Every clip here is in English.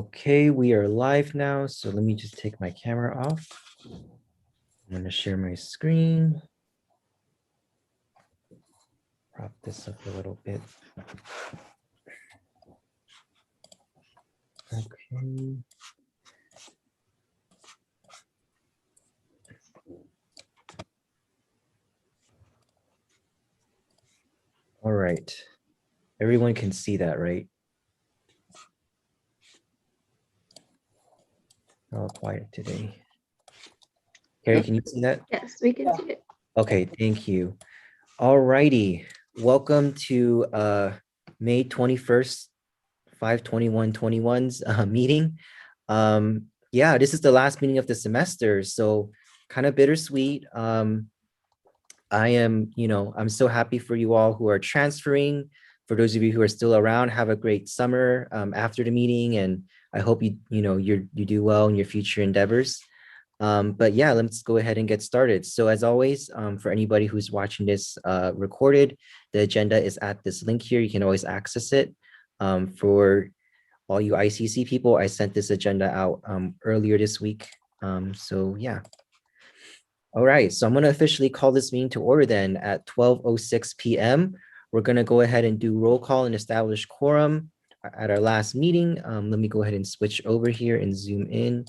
Okay, we are live now. So let me just take my camera off. I'm going to share my screen. Prop this up a little bit. Okay. All right. Everyone can see that, right? Oh, quiet today. Carrie, can you see that? Yes, we can see it. Okay, thank you. All righty. Welcome to May 21st, 5/21/21's meeting. Yeah, this is the last meeting of the semester, so kind of bittersweet. I am, I'm so happy for you all who are transferring. For those of you who are still around, have a great summer after the meeting, and I hope you do well in your future endeavors. But yeah, let's go ahead and get started. So as always, for anybody who's watching this recorded, the agenda is at this link here. You can always access it. For all you ICC people, I sent this agenda out earlier this week. So yeah. All right, so I'm going to officially call this meeting to order then at 12:06 p.m. We're going to go ahead and do roll call and establish quorum at our last meeting. Let me go ahead and switch over here and zoom in.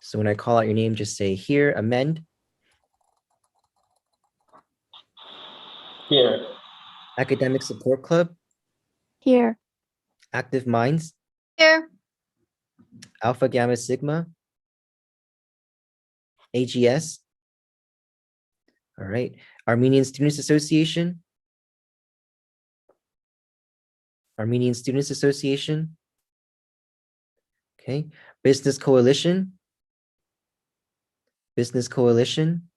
So when I call out your name, just say here, amend. Here. Academic Support Club. Here. Active Minds. Here. Alpha Gamma Sigma. AGS. All right. Armenian Students Association. Armenian Students Association. Okay. Business Coalition. Business Coalition.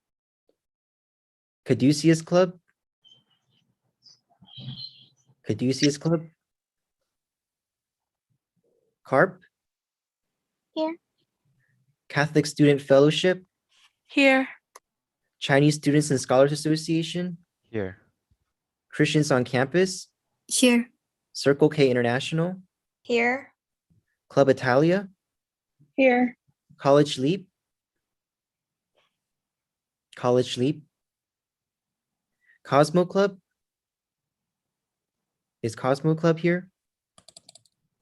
Caduceus Club. Caduceus Club. CARP. Here. Catholic Student Fellowship. Here. Chinese Students and Scholars Association. Here. Christians on Campus. Here. Circle K International. Here. Club Italia. Here. College Leap. College Leap. Cosmo Club. Is Cosmo Club here?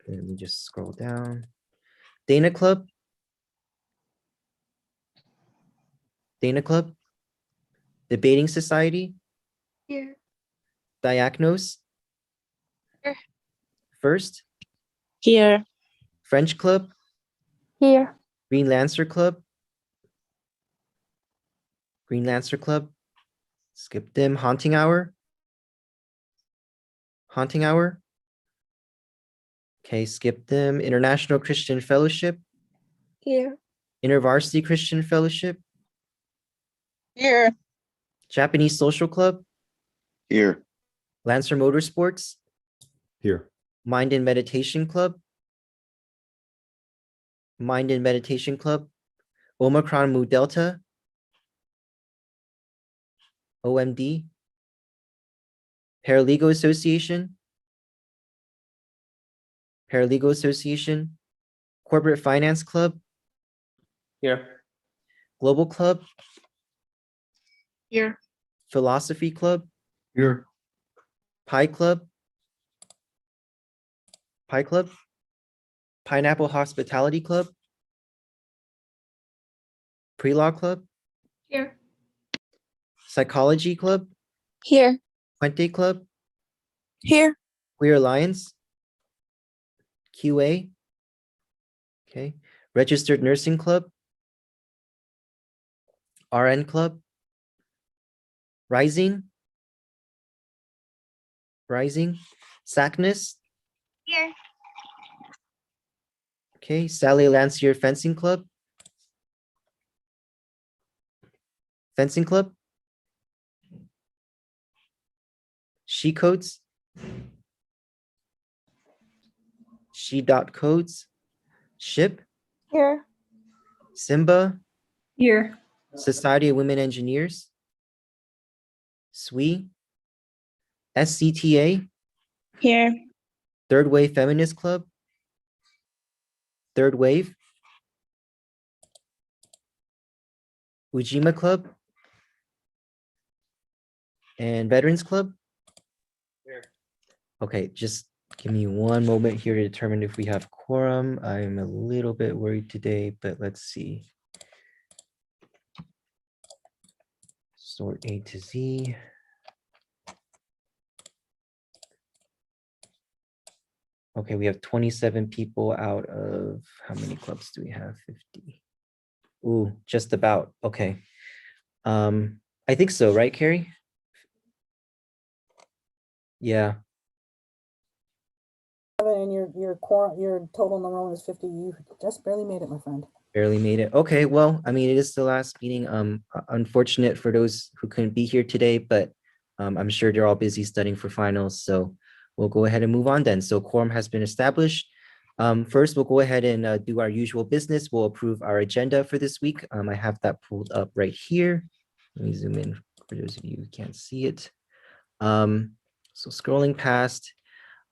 Okay, let me just scroll down. Dana Club. Dana Club. Debating Society. Here. Diagnos. Here. First. Here. French Club. Here. Green Lancer Club. Green Lancer Club. Skip them. Haunting Hour. Haunting Hour. Okay, skip them. International Christian Fellowship. Here. InterVarsity Christian Fellowship. Here. Japanese Social Club. Here. Lancer Motorsports. Here. Mind and Meditation Club. Mind and Meditation Club. Omicron Mu Delta. OMD. Paralegal Association. Paralegal Association. Corporate Finance Club. Here. Global Club. Here. Philosophy Club. Here. Pi Club. Pi Club. Pineapple Hospitality Club. Pre-Law Club. Here. Psychology Club. Here. Puente Club. Here. Queer Alliance. QA. Okay. Registered Nursing Club. RN Club. Rising. Rising. SACNUS. Here. Okay. Sally Lancier Fencing Club. Fencing Club. She Codes. She.codes. SHIP. Here. Simba. Here. Society of Women Engineers. SWE. SCTA. Here. Third Way Feminist Club. Third Wave, Ujima Club, and Veterans Club. Okay, just give me one moment here to determine if we have quorum. I'm a little bit worried today, but let's see. Sort A to Z. Okay, we have 27 people out of, how many clubs do we have? 50. Ooh, just about. Okay. I think so, right, Carrie? Yeah, And your total enrollment is 50. You just barely made it, my friend. barely made it. Okay, well, I mean, it is the last meeting. Unfortunate for those who couldn't be here today, but I'm sure they're all busy studying for finals. So we'll go ahead and move on then. So quorum has been established. First, we'll go ahead and do our usual business. We'll approve our agenda for this week. I have that pulled up right here. Let me zoom in for those of you who can't see it. So scrolling past,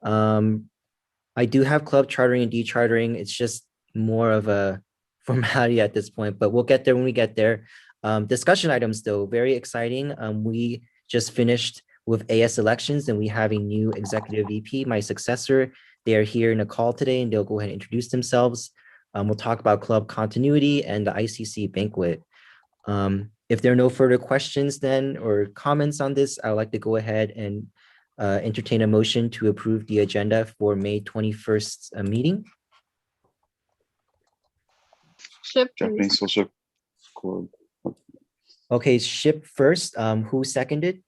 I do have club chartering and dechartering. It's just more of a formality at this point, but we'll get there when we get there. Discussion items though, very exciting. We just finished with AS elections and we have a new executive VP, my successor. They are here in a call today and they'll go ahead and introduce themselves. We'll talk about club continuity and the ICC banquet. If there are no further questions then or comments on this, I would like to go ahead and entertain a motion to approve the agenda for May 21st meeting. Japanese Social Club. Okay, Ship first. Who seconded?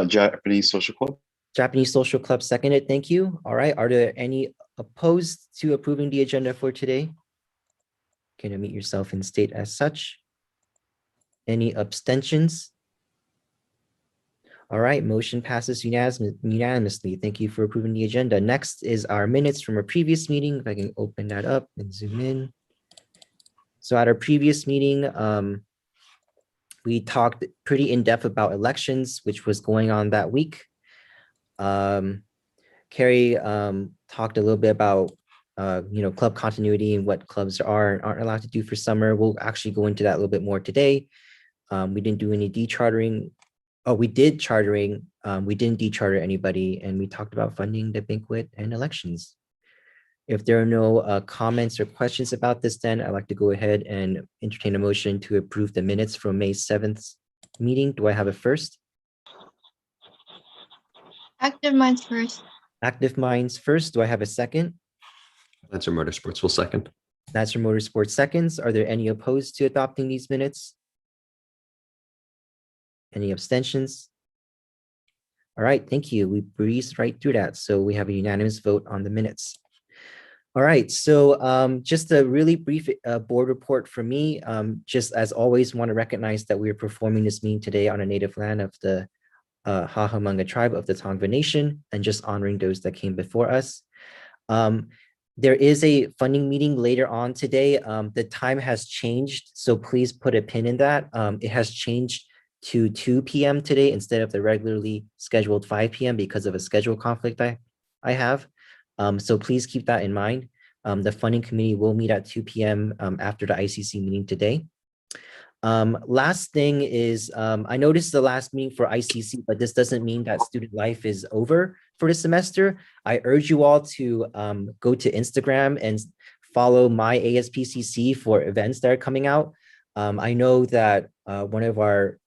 Japanese Social Club. Japanese Social Club seconded. Thank you. All right. Are there any opposed to approving the agenda for today? Can you unmute yourself and state as such? Any abstentions? All right, motion passes unanimously. Thank you for approving the agenda. Next is our minutes from a previous meeting. If I can open that up and zoom in. So at our previous meeting, we talked pretty in depth about elections, which was going on that week. Carrie talked a little bit about club continuity and what clubs are and aren't allowed to do for summer. We'll actually go into that a little bit more today. We didn't do any dechartering. Oh, we did chartering. We didn't decharter anybody, and we talked about funding the banquet and elections. If there are no comments or questions about this, then I'd like to go ahead and entertain a motion to approve the minutes from May 7th meeting. Do I have a first? Active Minds first. Active Minds first. Do I have a second? That's our Motorsports will second. That's for Motorsports seconds. Are there any opposed to adopting these minutes? Any abstentions? All right, thank you. We breezed right through that. So we have a unanimous vote on the minutes. All right, so just a really brief board report for me. Just as always, want to recognize that we are performing this meeting today on a native land of the Hahamanga tribe of the Tongva Nation and just honoring those that came before us. There is a funding meeting later on today. The time has changed, so please put a pin in that. It has changed to 2 p.m. today instead of the regularly scheduled 5 p.m. because of a schedule conflict I have. So please keep that in mind. The funding committee will meet at 2 p.m. After the ICC meeting today. Last thing is, I noticed the last meeting for ICC, but this doesn't mean that student life is over for the semester. I urge you all to go to Instagram and follow my ASPCC for events that are coming out. I know that one of our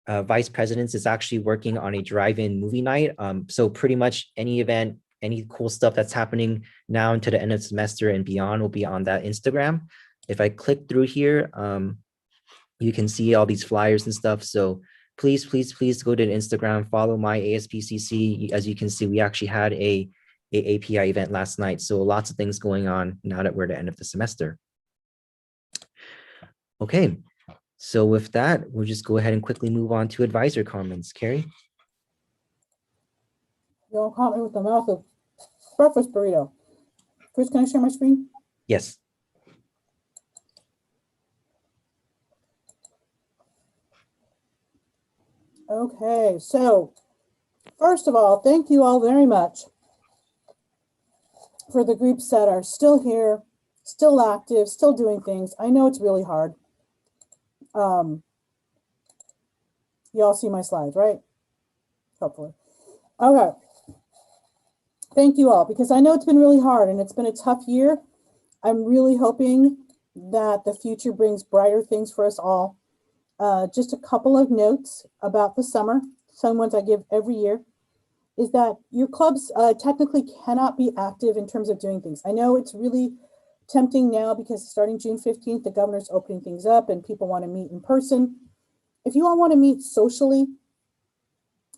vice presidents is actually working on a drive-in movie night. So pretty much any event, any cool stuff that's happening now into the end of the semester and beyond will be on that Instagram. If I click through here, you can see all these flyers and stuff. So please go to Instagram, follow my ASPCC. As you can see, we actually had a API event last night. So lots of things going on now that we're at the end of the semester. Okay. So with that, we'll just go ahead and quickly move on to advisor comments. Carrie? Don't call me with the mouth of breakfast burrito. Chris, can I share my screen? Yes. Okay, so first of all, thank you all very much for the groups that are still here still active, still doing things. I know it's really hard. You all see my slides, right? Hopefully. Okay. Thank you all, because I know it's been really hard and it's been a tough year. I'm really hoping that the future brings brighter things for us all. Just a couple of notes about the summer, some ones I give every year, is that your clubs technically cannot be active in terms of doing things. I know it's really tempting now because starting June 15th, the governor's opening things up and people want to meet in person. If you all want to meet socially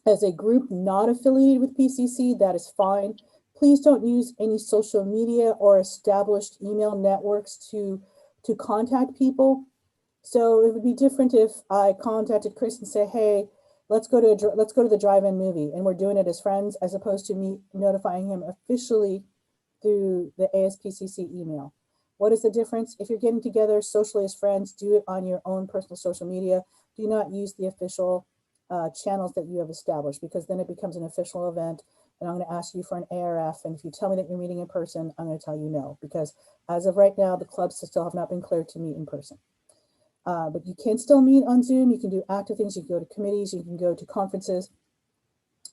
as a group not affiliated with PCC, that is fine. Please don't use any social media or established email networks to contact people. So it would be different if I contacted Chris and say, hey, let's go to the drive-in movie, and we're doing it as friends, as opposed to me notifying him officially through the ASPCC email. What is the difference? If you're getting together socially as friends, do it on your own personal social media. Do not use the official channels that you have established, because then it becomes an official event, and I'm going to ask you for an ARF. And if you tell me that you're meeting in person, I'm going to tell you no, because as of right now, the clubs still have not been cleared to meet in person. But you can still meet on Zoom. You can do active things. You can go to committees. You can go to conferences,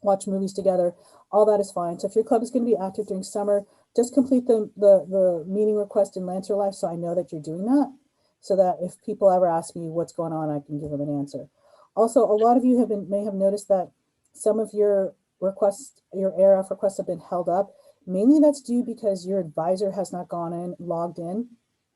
watch movies together. All that is fine. So if your club is going to be active during summer, just complete the meeting request in Lancer Life, so I know that you're doing that, so that if people ever ask me what's going on, I can give them an answer. Also, a lot of you may have noticed that some of your requests, your ARF requests, have been held up. Mainly that's due because your advisor has not gone in, logged in,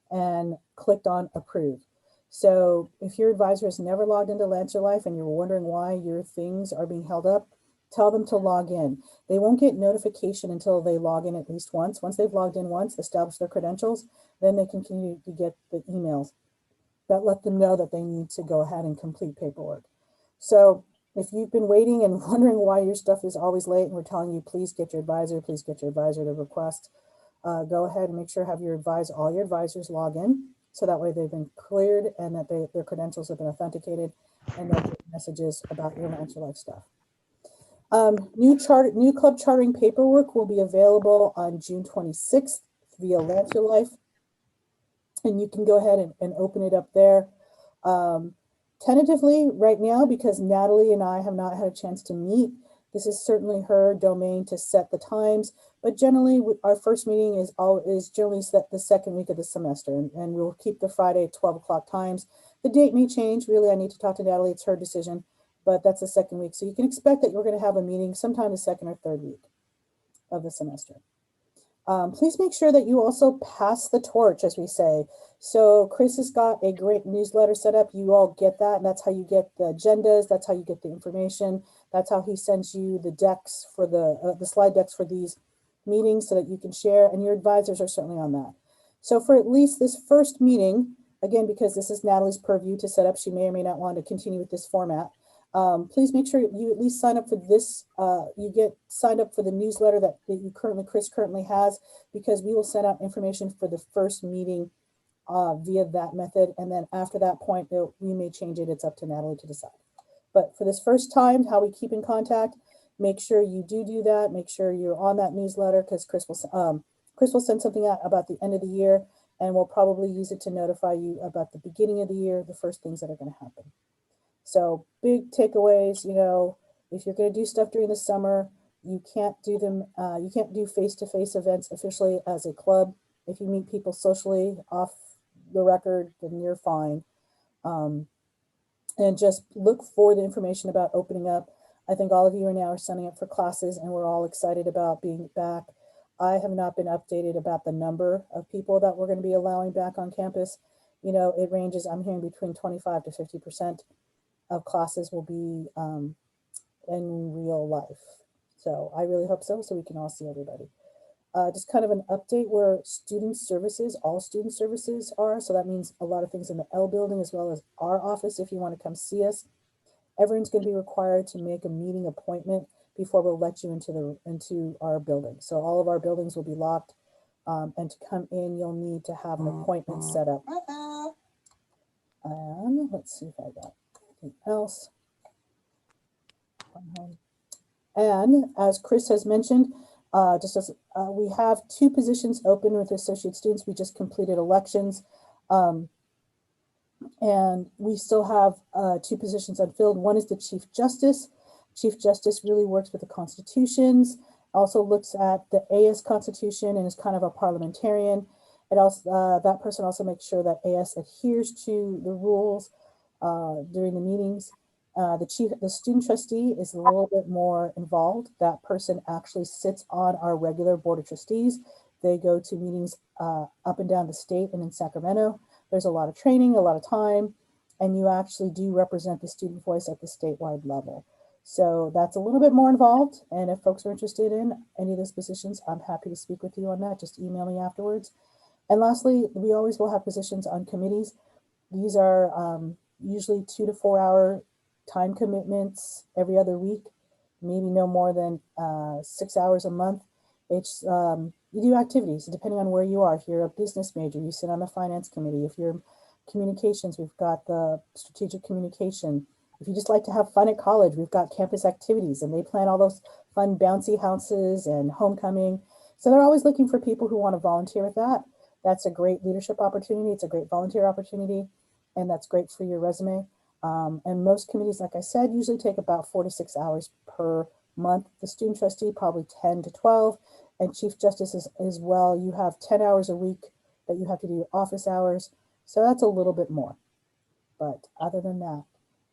and clicked on approve. So if your advisor has never logged into Lancer Life and you're wondering why your things are being held up, tell them to log in. They won't get notification until they log in at least once. Once they've logged in once, established their credentials, then they can continue to get the emails that let them know that they need to go ahead and complete paperwork. So if you've been waiting and wondering why your stuff is always late, and we're telling you, please get your advisor to request, go ahead and make sure have all your advisors log in, so that way they've been cleared and that their credentials have been authenticated, and they'll get messages about your Lancer Life stuff. New club chartering paperwork will be available on June 26th via Lancer Life, and you can go ahead and open it up there. Tentatively right now, because Natalie and I have not had a chance to meet, this is certainly her domain to set the times, but generally our first meeting is generally set the second week of the semester, and we'll keep the Friday at 12 o'clock times. The date may change. Really, I need to talk to Natalie. It's her decision, but that's the second week. So you can expect that you're going to have a meeting sometime the second or third week of the semester. Please make sure that you also pass the torch, as we say. So Chris has got a great newsletter set up. You all get that, and that's how you get the agendas. That's how you get the information. That's how he sends you the decks for the slide decks for these meetings, so that you can share, and your advisors are certainly on that. So for at least this first meeting, again, because this is Natalie's purview to set up, she may or may not want to continue with this format. Please make sure you at least sign up for this. You get signed up for the newsletter that Chris currently has, because we will send out information for the first meeting via that method. And then after that point, we may change it. It's up to Natalie to decide. But for this first time, how we keep in contact, make sure you do that. Make sure you're on that newsletter, because Chris will send something out about the end of the year, and we'll probably use it to notify you about the beginning of the year, the first things that are going to happen. So big takeaways, if you're going to do stuff during the summer, you can't do them. You can't do face-to-face events officially as a club. If you meet people socially off the record, then you're fine. And just look for the information about opening up. I think all of you are now signing up for classes, and we're all excited about being back. I have not been updated about the number of people that we're going to be allowing back on campus. It ranges, I'm hearing, between 25 to 50% of classes will be in real life. So I really hope so we can all see everybody. Just kind of an update where all student services are. So that means a lot of things in the L building, as well as our office. If you want to come see us, everyone's going to be required to make a meeting appointment before we'll let you into our building. So all of our buildings will be locked, and to come in, you'll need to have an appointment set up. And let's see if I got anything else. And as Chris has mentioned, Just as we have 2 positions open with associate students. We just completed elections. And we still have 2 positions unfilled. One is the Chief Justice. Chief Justice really works with the constitutions, also looks at the AS Constitution and is kind of a parliamentarian. It also that person also makes sure that AS adheres to the rules during the meetings. The student trustee is a little bit more involved. That person actually sits on our regular board of trustees. They go to meetings up and down the state and in Sacramento. There's a lot of training, a lot of time, and you actually do represent the student voice at the statewide level. So that's a little bit more involved. And if folks are interested in any of those positions, I'm happy to speak with you on that. Just email me afterwards. And lastly, we always will have positions on committees. These are usually 2 to 4 hour time commitments every other week, maybe no more than 6 hours a month. It's you do activities depending on where you are. If you're a business major, you sit on the finance committee. If you're communications, we've got the strategic communication. If you just like to have fun at college, we've got campus activities, and they plan all those fun bouncy houses and homecoming. So they're always looking for people who want to volunteer with that. That's a great leadership opportunity. It's a great volunteer opportunity, and that's great for your resume. And most committees, like I said, usually take about 4 to 6 hours per month. The student trustee, probably 10 to 12. And Chief Justice as well, you have 10 hours a week that you have to do office hours. So that's a little bit more. But other than that,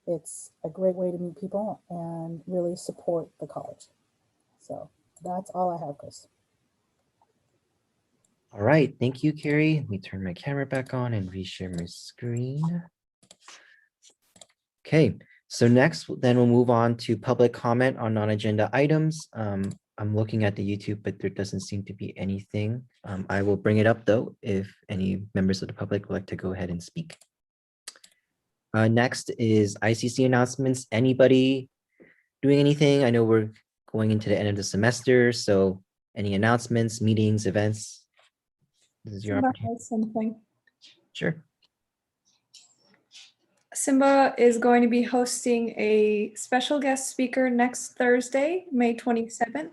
it's a great way to meet people and really support the college. So that's all I have, Chris. All right, thank you, Carrie. Let me turn my camera back on and reshare my screen. Okay, so next, then we'll move on to public comment on non-agenda items. I'm looking at the YouTube, but there doesn't seem to be anything. I will bring it up though, if any members of the public would like to go ahead and speak. Next is ICC announcements. Anybody doing anything? I know we're going into the end of the semester, so any announcements, meetings, events? This is your opportunity. Something. Sure. Simba is going to be hosting a special guest speaker next Thursday, May 27th.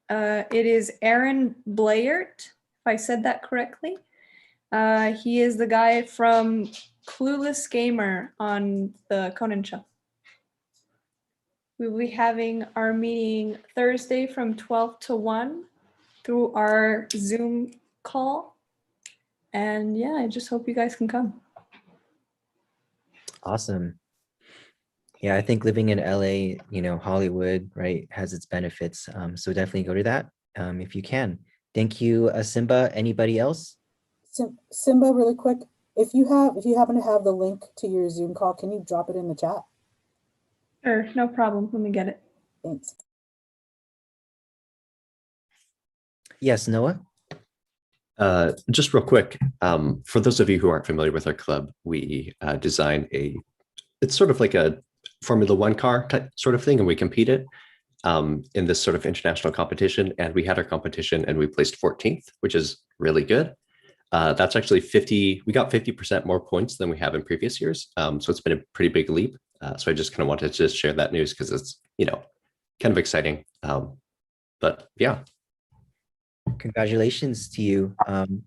It is Aaron Blayert, if I said that correctly. He is the guy from Clueless Gamer on the Conan show. We will be having our meeting Thursday from 12 to 1 through our Zoom call. And yeah, I just hope you guys can come. Awesome. Yeah, I think living in LA, you know, Hollywood, right, has its benefits. So definitely go to that if you can. Thank you, Simba. Anybody else? Simba, really quick, if you happen to have the link to your Zoom call, can you drop it in the chat? Sure, no problem. Let me get it. Thanks. Yes, Noah? Just real quick, for those of you who aren't familiar with our club, we design it's sort of like a Formula One car type sort of thing, and we compete it in this sort of international competition. And we had our competition and we placed 14th, which is really good. That's actually we got 50% more points than we have in previous years. So it's been a pretty big leap. So I just kind of wanted to just share that news because it's, you know, kind of exciting. But yeah. Congratulations to you.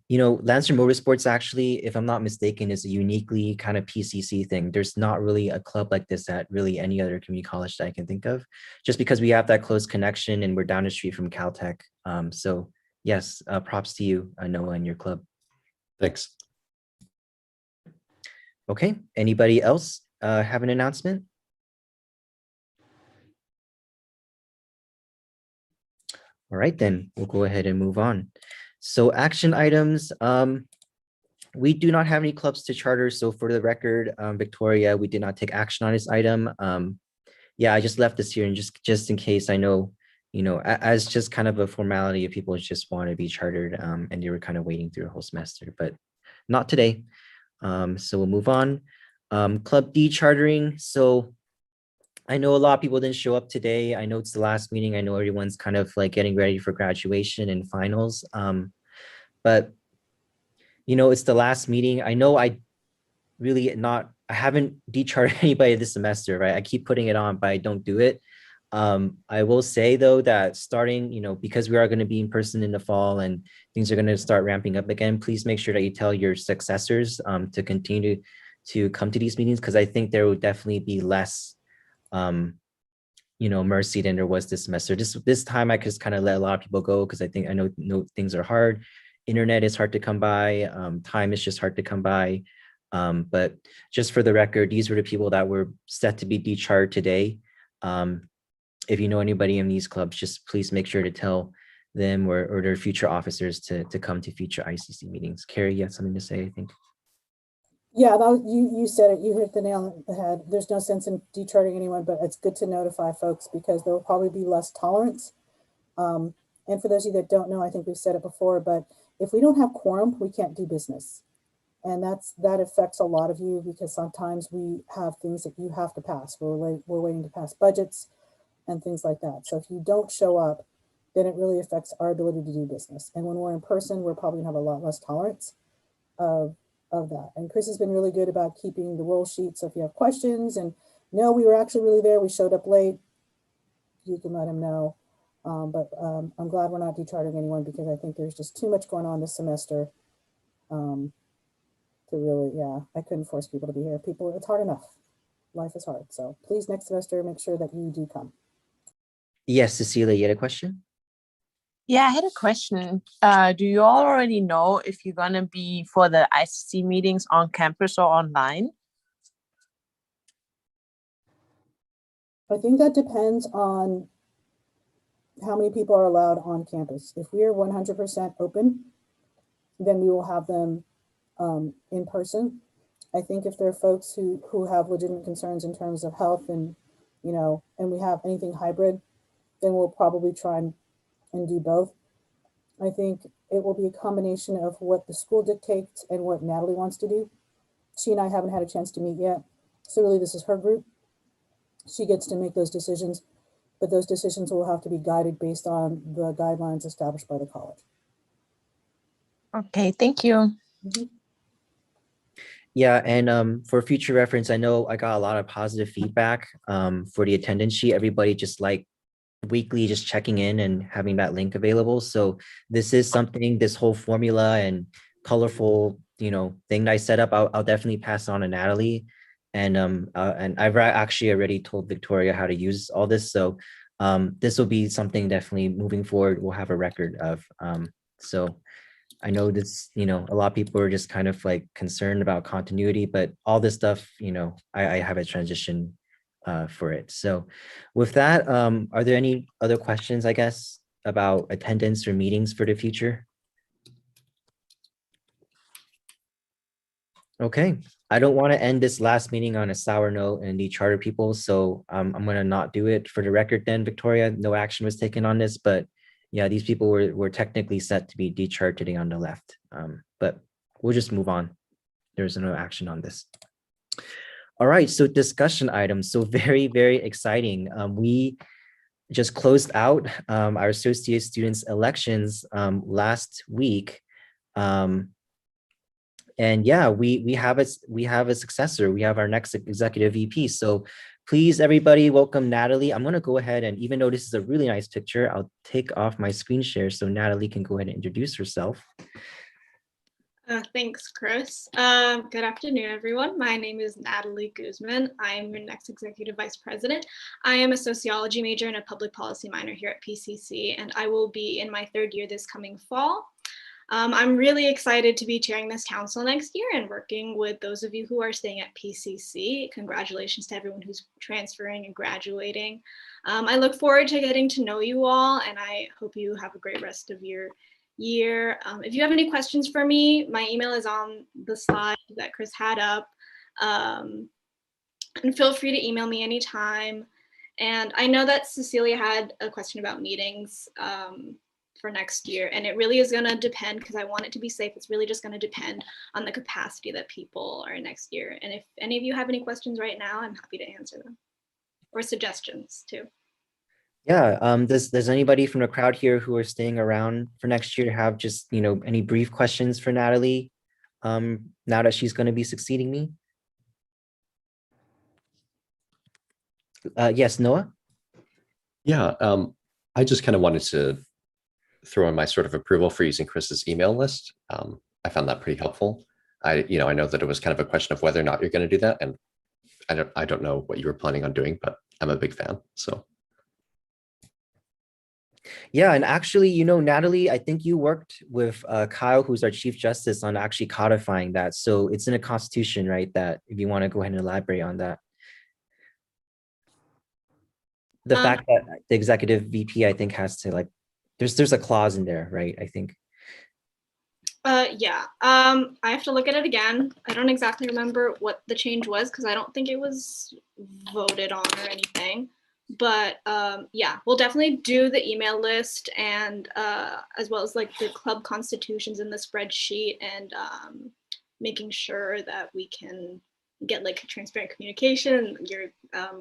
You know, Lancer Motorsports actually, if I'm not mistaken, is a uniquely kind of PCC thing. There's not really a club like this at really any other community college that I can think of, just because we have that close connection and we're down the street from Caltech. So yes, props to you, Noah, and your club. Thanks. Okay, anybody else have an announcement? All right, then we'll go ahead and move on. So action items, we do not have any clubs to charter. So for the record, Victoria, we did not take action on this item. Yeah, I just left this here and just in case. I know, you know, as just kind of a formality if people just want to be chartered and they were kind of waiting through a whole semester, but not today. So we'll move on. Club D chartering. So I know a lot of people didn't show up today. I know it's the last meeting. I know everyone's kind of like getting ready for graduation and finals. But, you know, it's the last meeting. I know I haven't decharted anybody this semester, right? I keep putting it on, but I don't do it. I will say though that starting, because we are going to be in person in the fall and things are going to start ramping up again, please make sure that you tell your successors to continue to come to these meetings, because I think there will definitely be less mercy than there was this semester. This time I just kind of let a lot of people go because I know things are hard. Internet is hard to come by. Time is just hard to come by. But just for the record, these were the people that were set to be decharged today. If you know anybody in these clubs, just please make sure to tell them or their future officers to come to future ICC meetings. Carrie, you have something to say, I think. Yeah, you said it. You hit the nail on the head. There's no sense in decharting anyone, but it's good to notify folks because there will probably be less tolerance. And for those of you that don't know, I think we've said it before, but if we don't have quorum, we can't do business. And that affects a lot of you because sometimes we have things that you have to pass. We're waiting to pass budgets and things like that. So if you don't show up, then it really affects our ability to do business. And when we're in person, we're probably gonna have a lot less tolerance of that. And Chris has been really good about keeping the roll sheet. So if you have questions and no, we were actually really there, we showed up late, you can let him know. But I'm glad we're not decharting anyone because I think there's just too much going on this semester to really, I couldn't force people to be here. It's hard enough. Life is hard. So please next semester, make sure that you do come. Yes, Cecilia, you had a question? Yeah, I had a question. Do you all already know if you're going to be for the ICC meetings on campus or online? I think that depends on how many people are allowed on campus. If we are 100% open, then we will have them in person. I think if there are folks who have legitimate concerns in terms of health and, and we have anything hybrid, then we'll probably try and do both. I think it will be a combination of what the school dictates and what Natalie wants to do. She and I haven't had a chance to meet yet. So really this is her group. She gets to make those decisions, but those decisions will have to be guided based on the guidelines established by the college. Okay, thank you. Mm-hmm. Yeah, and for future reference, I know I got a lot of positive feedback for the attendance sheet. Everybody just like weekly just checking in and having that link available. So this is something, this whole formula and colorful, thing that I set up, I'll definitely pass on to Natalie. And I've actually already told Victoria how to use all this. So this will be something definitely moving forward, we'll have a record of. So I know this, a lot of people are just kind of like concerned about continuity, but all this stuff, I have a transition for it. So with that, are there any other questions, I guess, about attendance or meetings for the future? Okay, I don't want to end this last meeting on a sour note and the charter people, so I'm going to not do it. For the record then, Victoria, no action was taken on this, but yeah, these people were technically set to be decharged today on the left, but we'll just move on. There's no action on this. All right, so discussion items. So very, very exciting. We just closed out our associate students elections last week. And yeah, we have a successor. We have our next executive VP. So please, everybody, welcome Natalie. I'm going to go ahead and, even though this is a really nice picture, I'll take off my screen share so Natalie can go ahead and introduce herself. Thanks, Chris. Good afternoon, everyone. My name is Natalie Guzman. I am your next Executive Vice President. I am a sociology major and a public policy minor here at PCC, and I will be in my third year this coming fall. I'm really excited to be chairing this council next year and working with those of you who are staying at PCC. Congratulations to everyone who's transferring and graduating. I look forward to getting to know you all, and I hope you have a great rest of your year. If you have any questions for me, my email is on the slide that Chris had up. And feel free to email me anytime. And I know that Cecilia had a question about meetings for next year, and it really is going to depend, because I want it to be safe. It's really just going to depend on the capacity that people are next year. And if any of you have any questions right now, I'm happy to answer them, or suggestions too. Yeah, does anybody from the crowd here who are staying around for next year have just, any brief questions for Natalie now that she's going to be succeeding me? Yes, Noah? Yeah, I just kind of wanted to throw in my sort of approval for using Chris's email list. I found that pretty helpful. I know that it was kind of a question of whether or not you're going to do that, and I don't know what you were planning on doing, but I'm a big fan. So Yeah, and actually, Natalie, I think you worked with Kyle, who's our Chief Justice, on actually codifying that. So it's in a constitution, right? That if you want to go ahead and elaborate on that. The fact that the executive VP, I think, has to there's a clause in there, right? I think. Yeah. I have to look at it again. I don't exactly remember what the change was because I don't think it was voted on or anything. But yeah, we'll definitely do the email list and as well as like the club constitutions in the spreadsheet and making sure that we can get like transparent communication. Your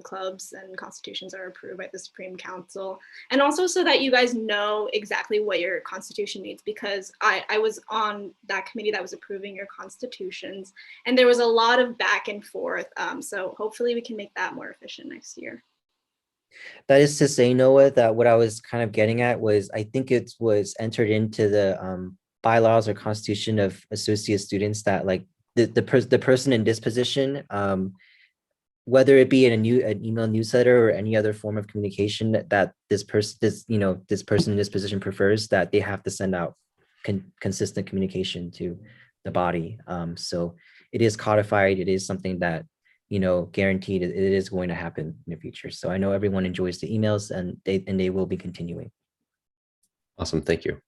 clubs and constitutions are approved by the Supreme Council, and also so that you guys know exactly what your constitution needs, because I was on that committee that was approving your constitutions, and there was a lot of back and forth. So hopefully we can make that more efficient next year. That is to say, Noah, that what I was kind of getting at was I think it was entered into the bylaws or constitution of associate students that like the person in this position, whether it be in an email newsletter or any other form of communication that this person in this position prefers, that they have to send out consistent communication to the body. So it is codified. It is something that guaranteed it is going to happen in the future. So I know everyone enjoys the emails, and they will be continuing. awesome, thank you. All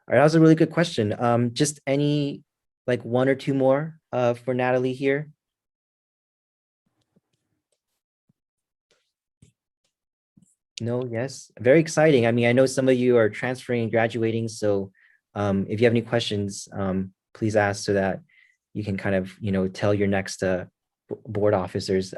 right, that was a really good question. Just any like one or two more for Natalie here. No, yes, very exciting. I mean, I know some of you are transferring and graduating, so if you have any questions, please ask so that you can kind of tell your next board officers.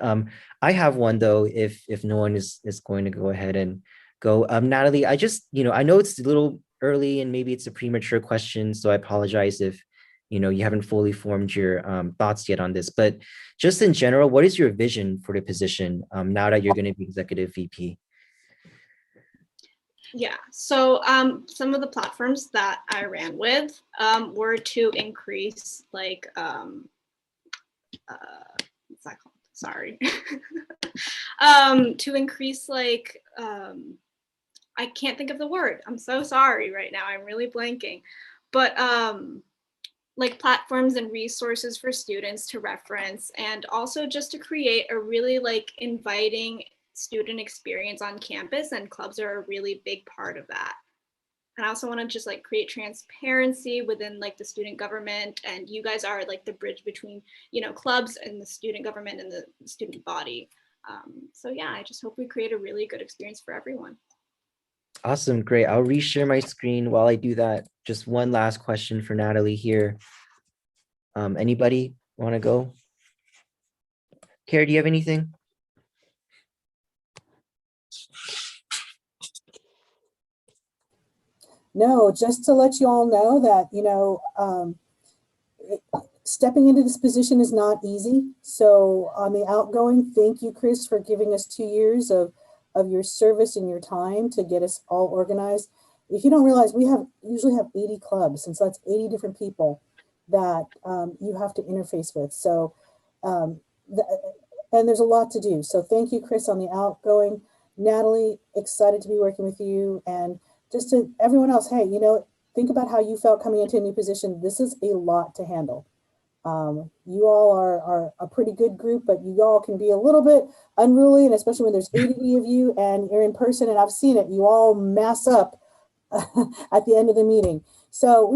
I have one though, if no one is going to go ahead and go. Natalie, I just I know it's a little early and maybe it's a premature question, so I apologize if you haven't fully formed your thoughts yet on this, but just in general, what is your vision for the position now that you're going to be executive VP? Yeah, so some of the platforms that I ran with were to increase like, what's that called? Sorry. To increase like, I can't think of the word. I'm so sorry right now. I'm really blanking. But like platforms and resources for students to reference, and also just to create a really like inviting student experience on campus, and clubs are a really big part of that. And I also want to just like create transparency within like the student government, and you guys are like the bridge between clubs and the student government and the student body. So yeah, I just hope we create a really good experience for everyone. Awesome, great. I'll reshare my screen while I do that. Just one last question for Natalie here. Anybody want to go? Kara, do you have anything? No, just to let you all know that, stepping into this position is not easy. So on the outgoing, thank you, Chris, for giving us 2 years of your service and your time to get us all organized. If you don't realize, we usually have 80 clubs, and so that's 80 different people that you have to interface with. So, and there's a lot to do. So thank you, Chris, on the outgoing. Natalie, excited to be working with you. And just to everyone else, hey, think about how you felt coming into a new position. This is a lot to handle. You all are a pretty good group, but you all can be a little bit unruly, and especially when there's 80 of you and you're in person, and I've seen it, you all mass up at the end of the meeting. So,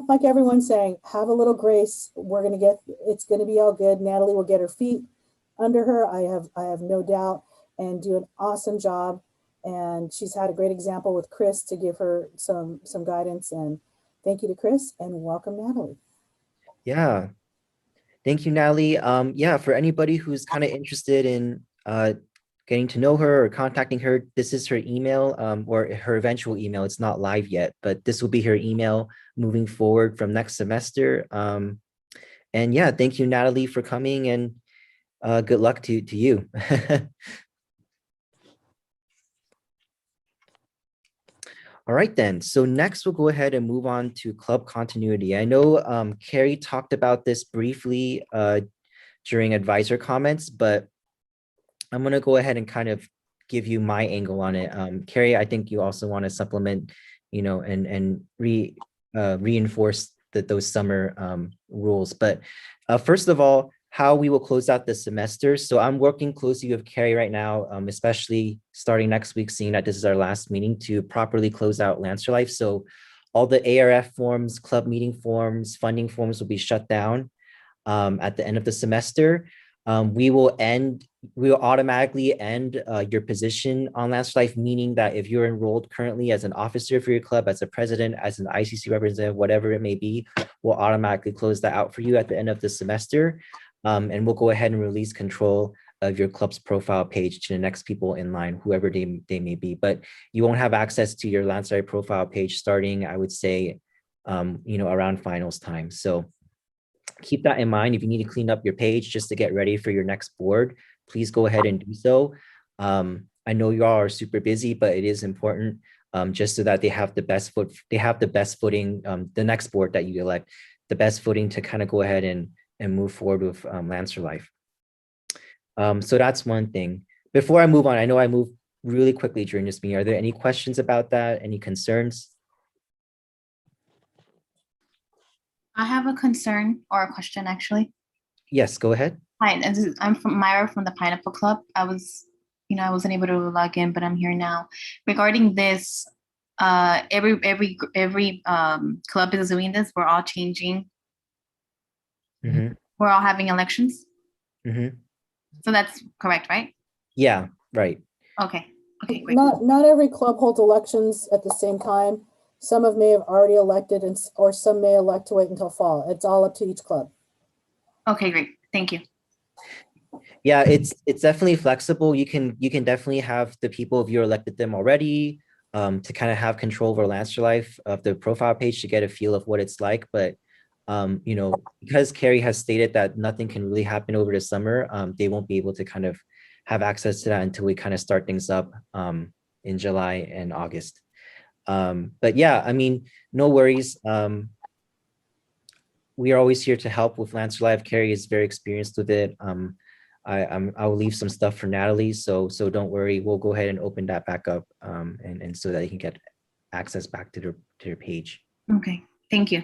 like everyone's saying, have a little grace. It's going to be all good. Natalie will get her feet under her. I have no doubt, and do an awesome job. And she's had a great example with Chris to give her some guidance. And thank you to Chris, and welcome, Natalie. Yeah. Thank you, Natalie. Yeah, for anybody who's kind of interested in getting to know her or contacting her, this is her email or her eventual email. It's not live yet, but this will be her email moving forward from next semester. And yeah, thank you, Natalie, for coming, and good luck to you. All right, then. So next we'll go ahead and move on to club continuity. I know Carrie talked about this briefly during advisor comments, but I'm going to go ahead and kind of give you my angle on it. Carrie, I think you also want to supplement, and reinforce those summer rules. But first of all, how we will close out the semester. So I'm working closely with Carrie right now, especially starting next week, seeing that this is our last meeting, to properly close out Lancer Life. So all the ARF forms, club meeting forms, funding forms will be shut down at the end of the semester. We will automatically end your position on Lancer Life, meaning that if you're enrolled currently as an officer for your club, as a president, as an ICC representative, whatever it may be, we'll automatically close that out for you at the end of the semester. And we'll go ahead and release control of your club's profile page to the next people in line, whoever they may be. But you won't have access to your Lancer Life profile page starting, I would say, around finals time. So keep that in mind. If you need to clean up your page just to get ready for your next board, please go ahead and do so. I know you all are super busy, but it is important just so that they have the best footing, the next board that you elect, the best footing to kind of go ahead and move forward with Lancer Life. So that's one thing. Before I move on, I know I moved really quickly during this meeting. Are there any questions about that? Any concerns? I have a concern or a question, actually. Yes, go ahead. Hi, I'm from Myra from the Pineapple Club. I wasn't able to log in, but I'm here now. Regarding this, every club is doing this. We're all changing. Mm-hmm. We're all having elections. Mm-hmm. So that's correct, right? Yeah, right. Okay. Okay, great. Not every club holds elections at the same time. Some may have already elected, or some may elect to wait until fall. It's all up to each club. Okay, great. Thank you. Yeah, it's definitely flexible. You can definitely have the people, if you elected them already, to kind of have control over Lancer Life of the profile page to get a feel of what it's like. But because Carrie has stated that nothing can really happen over the summer, they won't be able to kind of have access to that until we kind of start things up in July and August. But yeah, I mean, no worries. We are always here to help with Lancer Live. Carrie is very experienced with it. I will leave some stuff for Natalie, so don't worry. We'll go ahead and open that back up, and so that you can get access back to their page. Okay, thank you.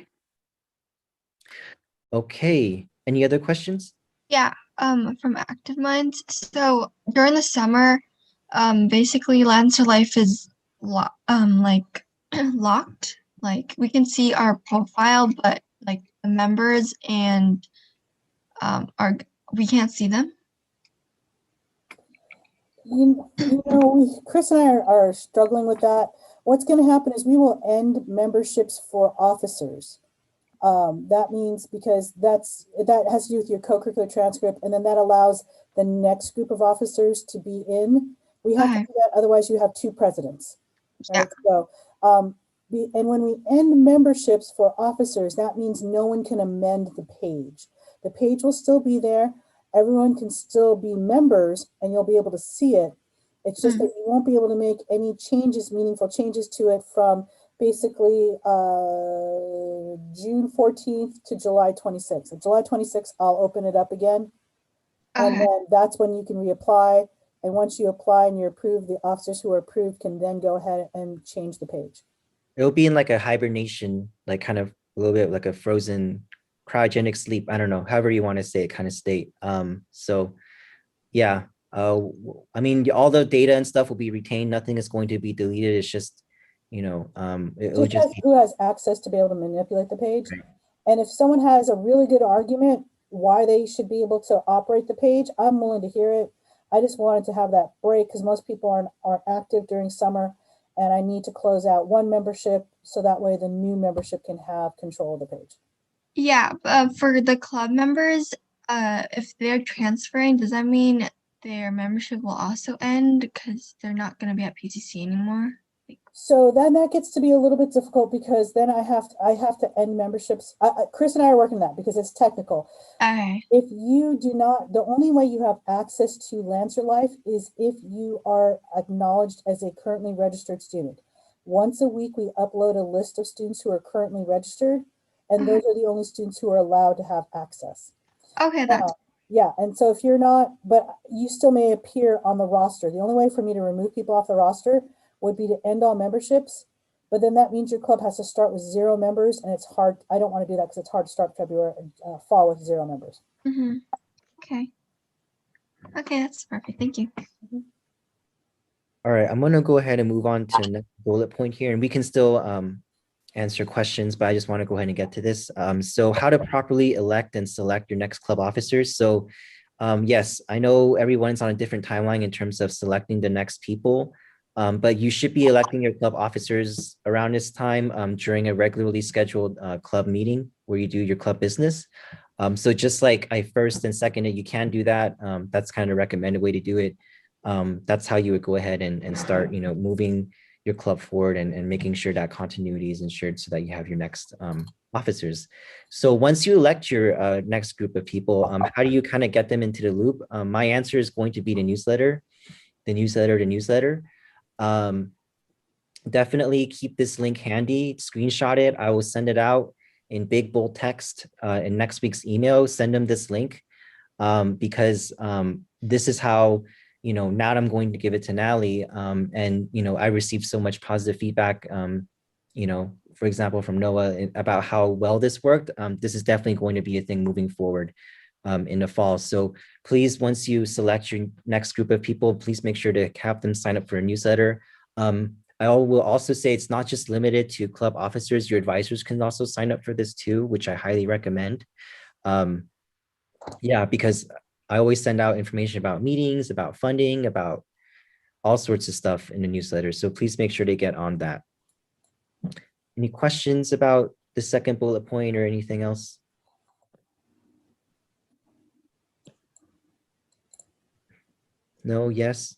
Okay. Any other questions? Yeah, from Active Minds. So during the summer, basically Lancer Life is like locked. Like we can see our profile, but like the members and we can't see them. Chris and I are struggling with that. What's going to happen is we will end memberships for officers. That means, because that has to do with your co-curricular transcript, and then that allows the next group of officers to be in. We have to do that, otherwise you have two presidents. Right? So, and when we end memberships for officers, that means no one can amend the page. The page will still be there. Everyone can still be members, and you'll be able to see it. It's just that you won't be able to make any changes, meaningful changes to it from basically June 14th to July 26th. So July 26th, I'll open it up again. And then that's when you can reapply. And once you apply and you're approved, the officers who are approved can then go ahead and change the page. It'll be in like a hibernation, like kind of a little bit like a frozen cryogenic sleep. I don't know, however you want to say it, kind of state. So yeah, I mean, all the data and stuff will be retained. Nothing is going to be deleted. It's just, it'll just be who has access to be able to manipulate the page. Right. And if someone has a really good argument why they should be able to operate the page, I'm willing to hear it. I just wanted to have that break because most people aren't active during summer, and I need to close out one membership so that way the new membership can have control of the page. Yeah, for the club members, if they're transferring, does that mean their membership will also end because they're not going to be at PCC anymore? So then that gets to be a little bit difficult because then I have to end memberships. Chris and I are working that because it's technical. Okay. If you do not, the only way you have access to Lancer Life is if you are acknowledged as a currently registered student. Once a week, we upload a list of students who are currently registered, and those are the only students who are allowed to have access. Okay, that's Yeah, and so if you're not, but you still may appear on the roster. The only way for me to remove people off the roster would be to end all memberships, but then that means your club has to start with 0 members, and it's hard. I don't want to do that because it's hard to start February, fall with 0 members. okay. Okay, that's perfect. Thank you. All right, I'm gonna go ahead and move on to the next bullet point here, and we can still answer questions, but I just want to go ahead and get to this. So how to properly elect and select your next club officers. So yes, I know everyone's on a different timeline in terms of selecting the next people, but you should be electing your club officers around this time during a regularly scheduled club meeting where you do your club business. So just like I first and seconded, you can do that. That's kind of a recommended way to do it. That's how you would go ahead and start, moving your club forward and making sure that continuity is ensured so that you have your next officers. So once you elect your next group of people, how do you kind of get them into the loop? My answer is going to be the newsletter. Definitely keep this link handy, screenshot it. I will send it out in big bold text in next week's email. Send them this link because this is how, now I'm going to give it to Natalie. And, I received so much positive feedback, for example, from Noah about how well this worked. This is definitely going to be a thing moving forward in the fall. So please, once you select your next group of people, please make sure to have them sign up for a newsletter. I will also say it's not just limited to club officers. Your advisors can also sign up for this too, which I highly recommend. Yeah, because I always send out information about meetings, about funding, about all sorts of stuff in the newsletter. So please make sure to get on that. Any questions about the second bullet point or anything else? No, yes?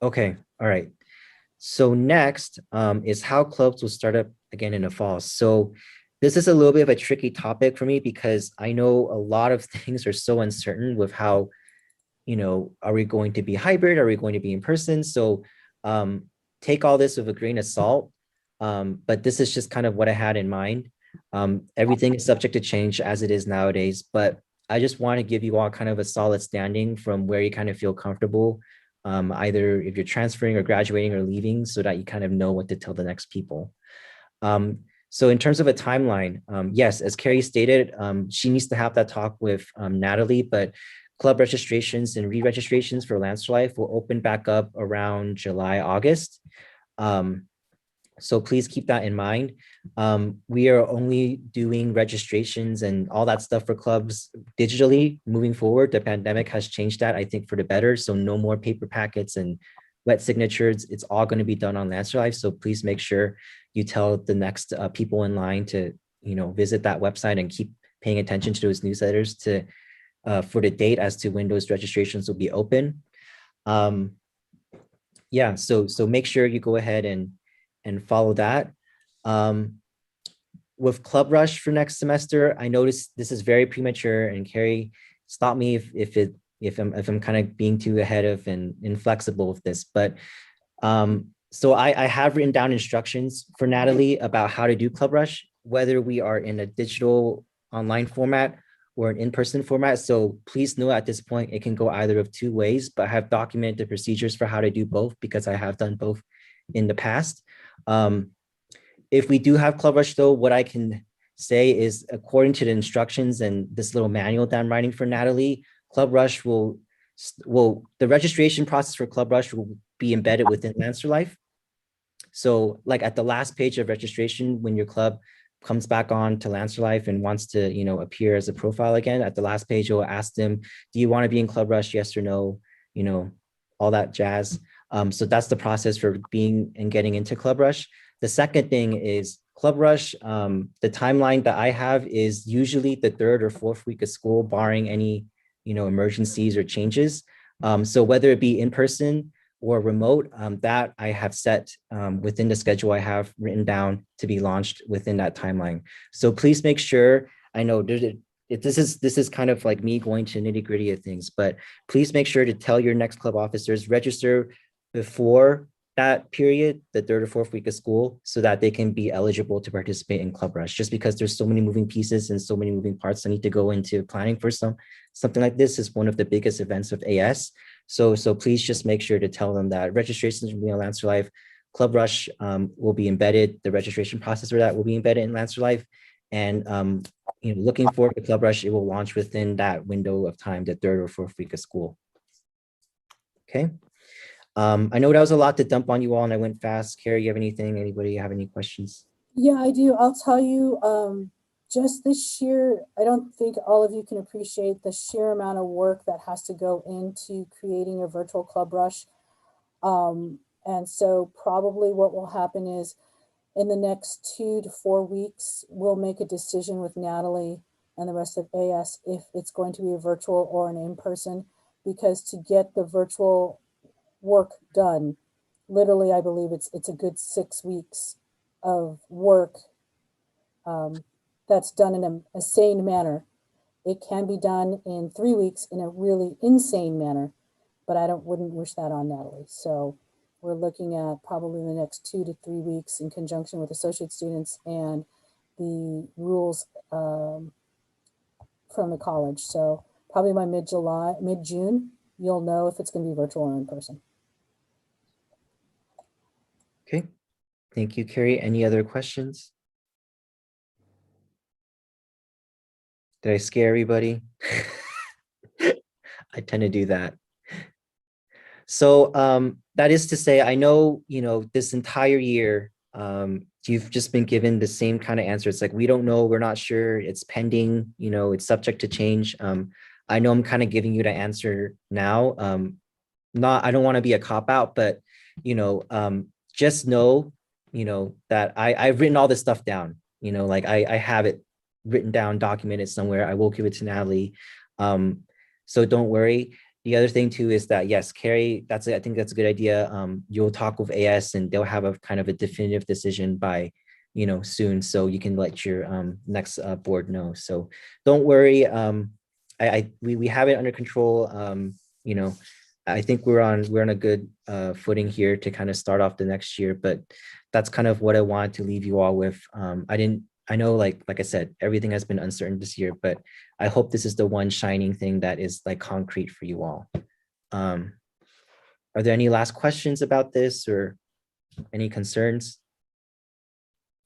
Okay, all right. So next is how clubs will start up again in the fall. So this is a little bit of a tricky topic for me because I know a lot of things are so uncertain with how, are we going to be hybrid? Are we going to be in person? So take all this with a grain of salt. But this is just kind of what I had in mind. Everything is subject to change as it is nowadays, but I just want to give you all kind of a solid standing from where you kind of feel comfortable, either if you're transferring or graduating or leaving, so that you kind of know what to tell the next people. So in terms of a timeline, yes, as Carrie stated, she needs to have that talk with Natalie, but club registrations and re-registrations for Lance Life will open back up around July, August. So please keep that in mind. We are only doing registrations and all that stuff for clubs digitally moving forward. The pandemic has changed that, I think, for the better. So no more paper packets and wet signatures. It's all going to be done on Lancer Life. So please make sure you tell the next people in line to, visit that website and keep paying attention to those newsletters to for the date as to when those registrations will be open. Yeah, so make sure you go ahead and follow that. With Club Rush for next semester, I noticed this is very premature, and Carrie, stop me if I'm kind of being too ahead of and inflexible with this, but so I have written down instructions for Natalie about how to do Club Rush, whether we are in a digital online format or an in-person format. So please know at this point, it can go either of two ways, but I have documented the procedures for how to do both because I have done both in the past. If we do have Club Rush though, what I can say is according to the instructions and this little manual that I'm writing for Natalie, Club Rush the registration process for Club Rush will be embedded within Lancer Life. So like at the last page of registration, when your club comes back on to Lancer Life and wants to, appear as a profile again, at the last page, you'll ask them, do you want to be in Club Rush? Yes or no, all that jazz. So that's the process for being and getting into Club Rush. The second thing is Club Rush. The timeline that I have is usually the 3rd or 4th week of school, barring any, emergencies or changes. So whether it be in person or remote, that I have set within the schedule I have written down to be launched within that timeline. So please make sure, I know this is kind of like me going to nitty gritty of things, but please make sure to tell your next club officers, register before that period, the third or fourth week of school, so that they can be eligible to participate in Club Rush. Just because there's so many moving pieces and so many moving parts that need to go into planning for something like this is one of the biggest events of AS. So please just make sure to tell them that registrations will be on Lancer Life. Club Rush will be embedded. The registration process for that will be embedded in Lancer Life. And looking forward to Club Rush, it will launch within that window of time, the third or fourth week of school. Okay. I know that was a lot to dump on you all and I went fast. Carrie, you have anything? Anybody have any questions? Yeah, I do. I'll tell you, just this year, I don't think all of you can appreciate the sheer amount of work that has to go into creating a virtual Club Rush. And so probably what will happen is in the next 2 to 4 weeks, we'll make a decision with Natalie and the rest of AS if it's going to be a virtual or an in-person, because to get the virtual work done, literally, I believe it's a good 6 weeks of work that's done in a sane manner. It can be done in 3 weeks in a really insane manner, but I wouldn't wish that on Natalie. So we're looking at probably the next 2 to 3 weeks in conjunction with associate students and the rules from the college. So probably by mid-June, you'll know if it's going to be virtual or in person. Okay, thank you, Carrie. Any other questions? Did I scare everybody? I tend to do that. So that is to say, I know, this entire year, you've just been given the same kind of answer. It's like, we don't know, we're not sure, it's pending, it's subject to change. I know I'm kind of giving you the answer now. I don't want to be a cop-out, but, just know, that I've written all this stuff down, like I have it written down, documented somewhere. I will give it to Natalie. So don't worry. The other thing too is that, yes, Carrie, I think that's a good idea. You'll talk with AS and they'll have a kind of a definitive decision by, soon. So you can let your next board know. So don't worry. We have it under control. I think we're on a good footing here to kind of start off the next year, but that's kind of what I wanted to leave you all with. I know, like I said, everything has been uncertain this year, but I hope this is the one shining thing that is like concrete for you all. Are there any last questions about this or any concerns?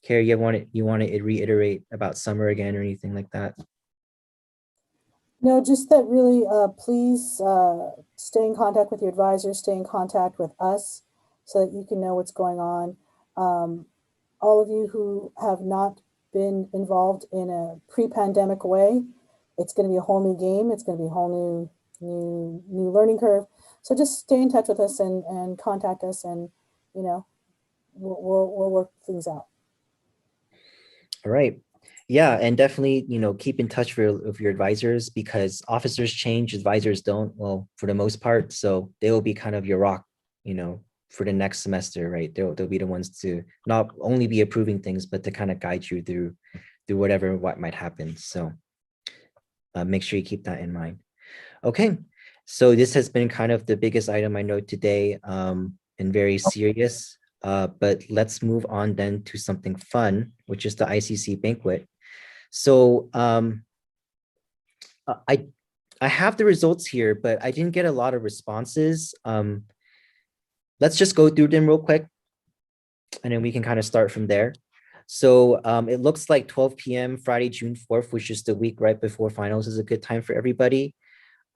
Carrie, you want to reiterate about summer again or anything like that? No, just that really, please stay in contact with your advisors, stay in contact with us so that you can know what's going on. All of you who have not been involved in a pre-pandemic way, it's going to be a whole new game. It's going to be a whole new learning curve. So just stay in touch with us and contact us, and we'll work things out. All right. Yeah, and definitely, keep in touch with your advisors, because officers change, advisors don't, well, for the most part. So they will be kind of your rock, for the next semester, right? They'll be the ones to not only be approving things, but to kind of guide you through what might happen. So make sure you keep that in mind. Okay, so this has been kind of the biggest item I know today, and very serious. But let's move on then to something fun, which is the ICC banquet. So I have the results here, but I didn't get a lot of responses. Let's just go through them real quick, and then we can kind of start from there. So it looks like 12 p.m. Friday, June 4th, which is the week right before finals, is a good time for everybody.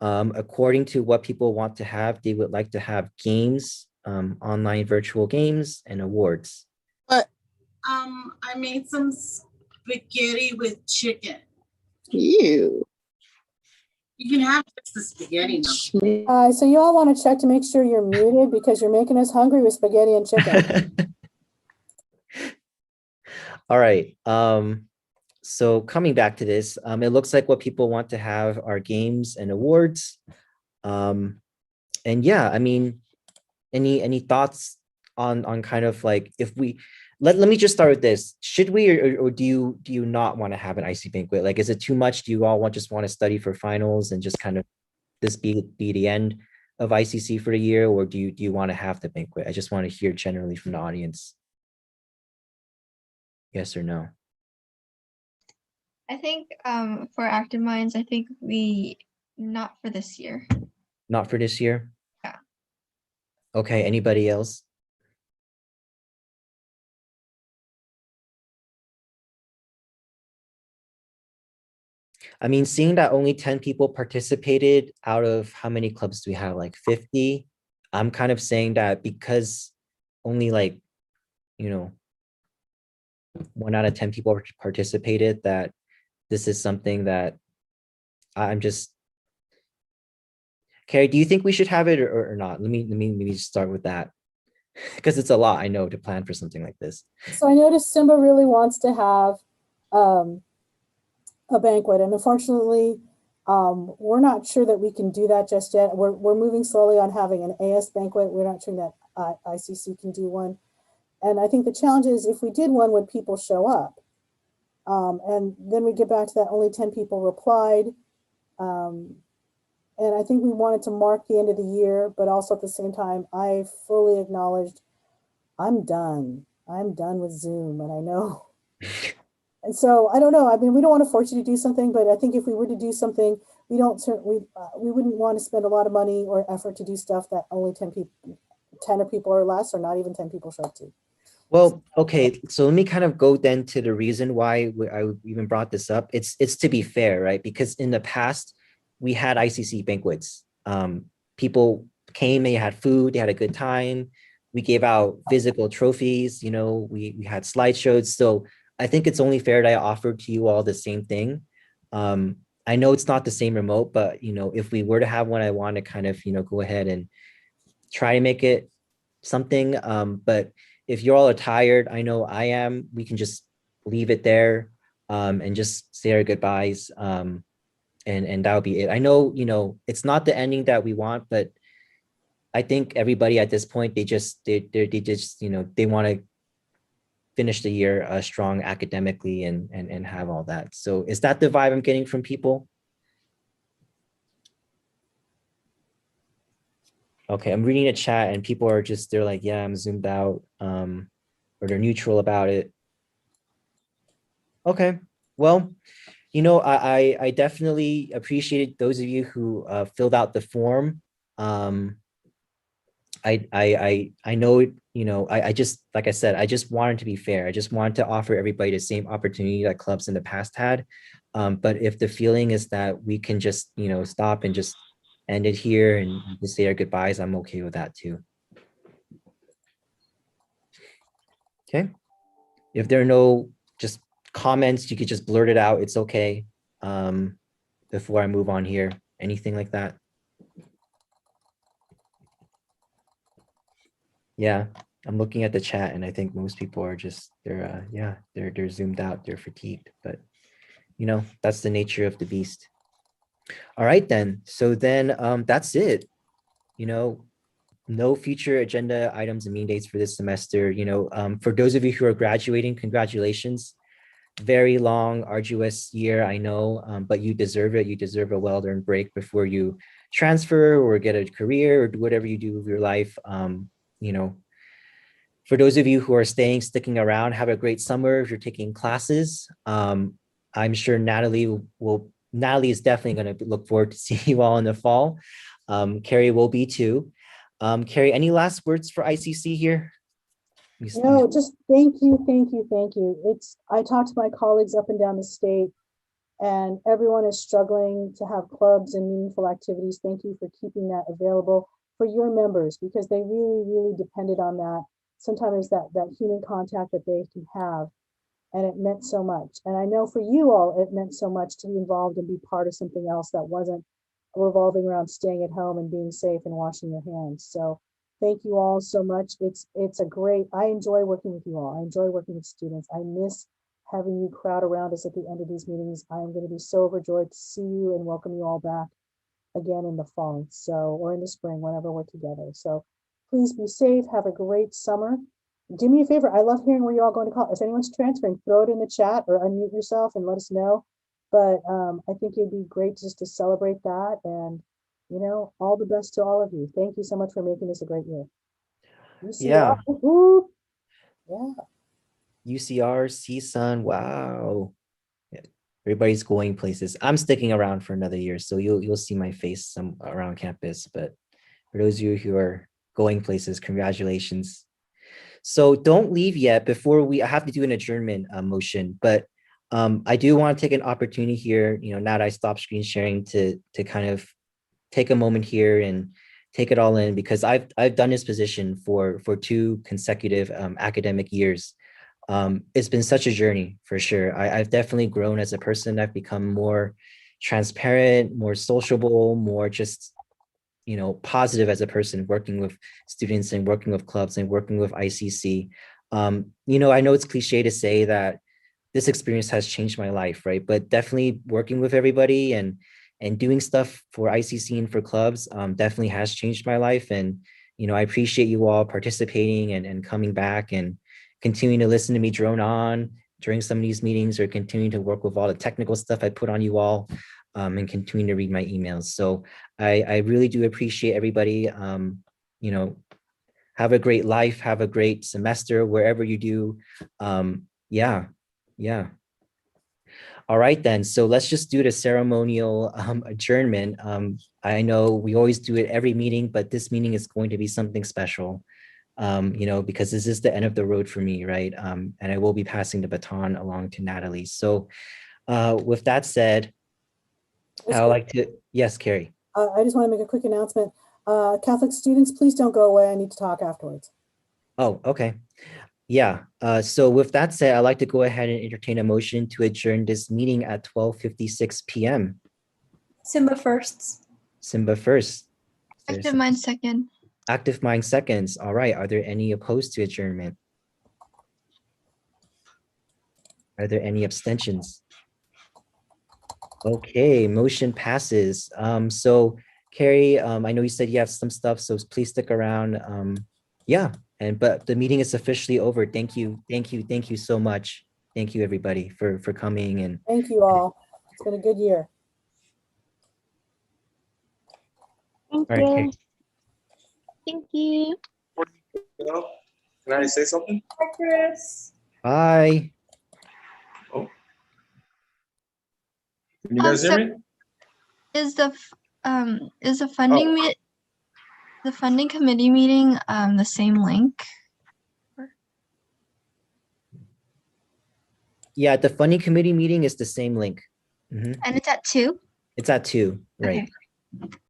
According to what people want to have, they would like to have games, online virtual games, and awards. But I made some spaghetti with chicken. Ew. You can have just the spaghetti. So you all want to check to make sure you're muted, because you're making us hungry with spaghetti and chicken. All right. So coming back to this, it looks like what people want to have are games and awards. And yeah, I mean, any thoughts on kind of like, if we let me just start with this. Should we or do you not want to have an IC banquet? Like, is it too much? Do you all just want to study for finals and just kind of this be the end? of ICC for the year, or do you want to have the banquet? I just want to hear generally from the audience. Yes or no? I think for Active Minds, I think not for this year. Not for this year? Yeah. Okay, anybody else? I mean, seeing that only 10 people participated out of how many clubs do we have? Like 50? I'm kind of saying that because only like, 1 out of 10 people participated, that this is something that I'm just. Carrie, do you think we should have it or not? Let me start with that, because it's a lot, I know, to plan for something like this. So I noticed Simba really wants to have a banquet, and unfortunately, we're not sure that we can do that just yet. We're moving slowly on having an AS banquet. We're not sure that ICC can do one. And I think the challenge is, if we did one, would people show up? And then we get back to that only 10 people replied. And I think we wanted to mark the end of the year, but also at the same time, I fully acknowledged I'm done. I'm done with Zoom, and I know. And so I don't know. I mean, we don't want to force you to do something, but I think if we were to do something, we wouldn't want to spend a lot of money or effort to do stuff that only 10 people or less, or not even 10 people show up to. Well, okay, so let me kind of go then to the reason why I even brought this up. It's to be fair, right? Because in the past, we had ICC banquets. People came, they had food, they had a good time. We gave out physical trophies, we had slideshows. So I think it's only fair that I offered to you all the same thing. I know it's not the same remote, but if we were to have one, I want to kind of, go ahead and try to make it something. But if you all are tired, I know I am, we can just leave it there and just say our goodbyes. And that'll be it. I know, it's not the ending that we want, but I think everybody at this point, they just they want to finish the year strong academically and have all that. So is that the vibe I'm getting from people? Okay, I'm reading the chat and people are just, they're like, yeah, I'm zoomed out, or they're neutral about it. Okay, well, I definitely appreciated those of you who filled out the form. I know, I just, like I said, I just wanted to be fair. I just wanted to offer everybody the same opportunity that clubs in the past had. But if the feeling is that we can just, stop and just end it here and just say our goodbyes, I'm okay with that too. Okay. If there are no just comments, you could just blurt it out. It's okay. Before I move on here, anything like that? Yeah, I'm looking at the chat and I think most people are just, they're zoomed out, they're fatigued, but that's the nature of the beast. All right, then. So then that's it. No future agenda items and meeting dates for this semester. For those of you who are graduating, congratulations. Very long, arduous year, I know, but you deserve it. You deserve a well-earned break before you transfer or get a career or do whatever you do with your life. For those of you who are sticking around, have a great summer if you're taking classes. I'm sure Natalie is definitely going to look forward to seeing you all in the fall. Carrie will be too. Carrie, any last words for ICC here? No, just thank you. I talked to my colleagues up and down the state, and everyone is struggling to have clubs and meaningful activities. Thank you for keeping that available for your members, because they really, really depended on that. Sometimes that human contact that they can have, and it meant so much. And I know for you all, it meant so much to be involved and be part of something else that wasn't revolving around staying at home and being safe and washing your hands. So thank you all so much. I enjoy working with you all. I enjoy working with students. I miss having you crowd around us at the end of these meetings. I am going to be so overjoyed to see you and welcome you all back again in the fall, or in the spring, whenever we're together. So please be safe. Have a great summer. Do me a favor. I love hearing where you're all going to college. If anyone's transferring, throw it in the chat or unmute yourself and let us know. But I think it'd be great just to celebrate that. And you know, all the best to all of you. Thank you so much for making this a great year. Yeah. UCR, yeah. UCR, CSUN, wow. Yeah, everybody's going places. I'm sticking around for another year, so you'll see my face some around campus. But for those of you who are going places, congratulations. So don't leave yet before I have to do an adjournment motion, but I do want to take an opportunity here, you know, now that I stopped screen sharing to kind of take a moment here and take it all in, because I've done this position for 2 consecutive academic years. It's been such a journey for sure. I've definitely grown as a person. I've become more transparent, more sociable, more just, you know, positive as a person, working with students and working with clubs and working with ICC. You know, I know it's cliche to say that this experience has changed my life, right? But definitely working with everybody and doing stuff for ICC and for clubs definitely has changed my life. And, you know, I appreciate you all participating and coming back and continuing to listen to me drone on during some of these meetings, or continuing to work with all the technical stuff I put on you all, and continuing to read my emails. So I really do appreciate everybody. You know, have a great life, have a great semester, wherever you do. Yeah. All right, then. So let's just do the ceremonial adjournment. I know we always do it every meeting, but this meeting is going to be something special, you know, because this is the end of the road for me, right? And I will be passing the baton along to Natalie. So with that said, I would like to, yes, Carrie. I just want to make a quick announcement. Catholic students, please don't go away. I need to talk afterwards. Oh, okay. Yeah. So with that said, I'd like to go ahead and entertain a motion to adjourn this meeting at 12:56 p.m. Simba firsts. Simba first. Active Mind second. Active Mind seconds. All right. Are there any opposed to adjournment? Are there any abstentions? Okay, motion passes. So Carrie, I know you said you have some stuff, so please stick around. Yeah, but the meeting is officially over. Thank you so much. Thank you, everybody, for coming. And thank you all. It's been a good year. Thank all right, you. Carrie. Thank you. Can I say something? Hi, Chris. Bye. Oh. Can you guys hear me? Is the funding the funding committee meeting the same link? Yeah, the funding committee meeting is the same link. And it's at 2? It's at 2, right? Okay.